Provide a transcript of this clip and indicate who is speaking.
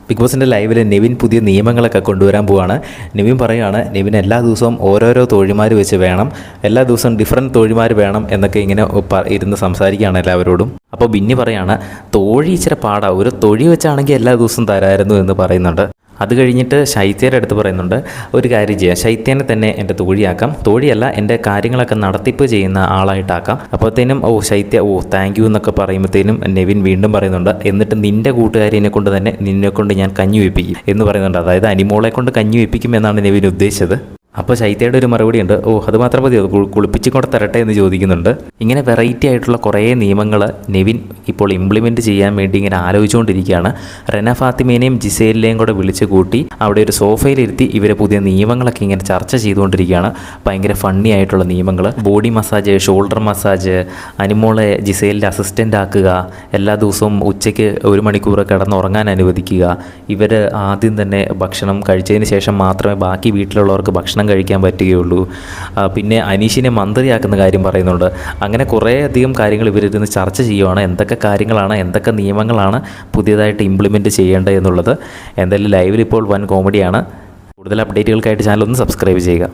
Speaker 1: Big ബോസിൻ്റെ ലൈവിൽ നിവിൻ പുതിയ നിയമങ്ങളൊക്കെ കൊണ്ടുവരാൻ പോവാണ്. നിവിൻ പറയുകയാണ് നിവിൻ എല്ലാ ദിവസവും ഓരോരോ തോഴിമാർ വെച്ച് വേണം, എല്ലാ ദിവസവും ഡിഫറൻറ്റ് തോഴിമാർ വേണം എന്നൊക്കെ ഇങ്ങനെ ഇരുന്ന് സംസാരിക്കുകയാണ് എല്ലാവരോടും. അപ്പോൾ ബിന്നി പറയാണ് തോഴി ഇച്ചിരി പാടാ, ഒരു തൊഴി വെച്ചാണെങ്കിൽ എല്ലാ ദിവസവും തരായിരുന്നു എന്ന് പറയുന്നുണ്ട്. അത് കഴിഞ്ഞിട്ട് ശൈത്യയുടെ അടുത്ത് പറയുന്നുണ്ട് ഒരു കാര്യം ചെയ്യാം, ശൈത്യനെ തന്നെ എൻ്റെ തോഴിയാക്കാം, തോഴിയല്ല എൻ്റെ കാര്യങ്ങളൊക്കെ നടത്തിപ്പ് ചെയ്യുന്ന ആളായിട്ടാക്കാം. അപ്പോഴത്തേനും ശൈത്യ താങ്ക് യു എന്നൊക്കെ പറയുമ്പോഴത്തേനും നെവിൻ വീണ്ടും പറയുന്നുണ്ട് എന്നിട്ട് നിൻ്റെ കൂട്ടുകാരിനെ കൊണ്ട് തന്നെ നിന്നെ കൊണ്ട് ഞാൻ കഞ്ഞി വെപ്പിക്കും എന്ന് പറയുന്നുണ്ട്. അതായത് അനിമോളെ കൊണ്ട് കഞ്ഞി വെപ്പിക്കും എന്നാണ് നെവിൻ ഉദ്ദേശിച്ചത്. അപ്പോൾ ശൈത്യയുടെ ഒരു മറുപടി ഉണ്ട്, അത് മാത്രം മതി, അത് കുളിപ്പിച്ച് കൊണ്ട് തരട്ടെ എന്ന് ചോദിക്കുന്നുണ്ട്. ഇങ്ങനെ വെറൈറ്റി ആയിട്ടുള്ള കുറേ നിയമങ്ങൾ നെവിൻ ഇപ്പോൾ ഇംപ്ലിമെൻറ്റ് ചെയ്യാൻ വേണ്ടി ഇങ്ങനെ ആലോചിച്ചുകൊണ്ടിരിക്കുകയാണ്. റെന ഫാത്തിമേനെയും ജിസേലിനെയും കൂടെ വിളിച്ച് കൂട്ടി അവിടെ ഒരു സോഫയിലിരുത്തി ഇവരെ പുതിയ നിയമങ്ങളൊക്കെ ഇങ്ങനെ ചർച്ച ചെയ്തുകൊണ്ടിരിക്കുകയാണ്. ഭയങ്കര ഫണ്ണി ആയിട്ടുള്ള നിയമങ്ങൾ, ബോഡി മസാജ്, ഷോൾഡർ മസാജ്, അനിമോളെ ജിസേലിൻ്റെ അസിസ്റ്റൻ്റ് ആക്കുക, എല്ലാ ദിവസവും ഉച്ചയ്ക്ക് 1 മണിക്കൂർ കിടന്നുറങ്ങാൻ അനുവദിക്കുക, ഇവർ ആദ്യം തന്നെ ഭക്ഷണം കഴിച്ചതിന് ശേഷം മാത്രമേ ബാക്കി വീട്ടിലുള്ളവർക്ക് ഭക്ഷണം കഴിക്കാൻ പറ്റുകയുള്ളൂ, പിന്നെ അനീഷിനെ മന്ത്രിയാക്കുന്ന കാര്യം പറയുന്നുണ്ട്. അങ്ങനെ കുറേ അധികം കാര്യങ്ങൾ ഇവരിരുന്ന് ചർച്ച ചെയ്യുവാണ്. എന്തൊക്കെ കാര്യങ്ങളാണ്, എന്തൊക്കെ നിയമങ്ങളാണ് പുതിയതായിട്ട് ഇംപ്ലിമെൻറ്റ് ചെയ്യേണ്ടത് എന്നുള്ളത്. എന്തായാലും ലൈവിൽ ഇപ്പോൾ വൻ കോമഡിയാണ്. കൂടുതൽ അപ്ഡേറ്റുകൾക്കായിട്ട് ചാനൽ ഒന്ന് സബ്സ്ക്രൈബ് ചെയ്യുക.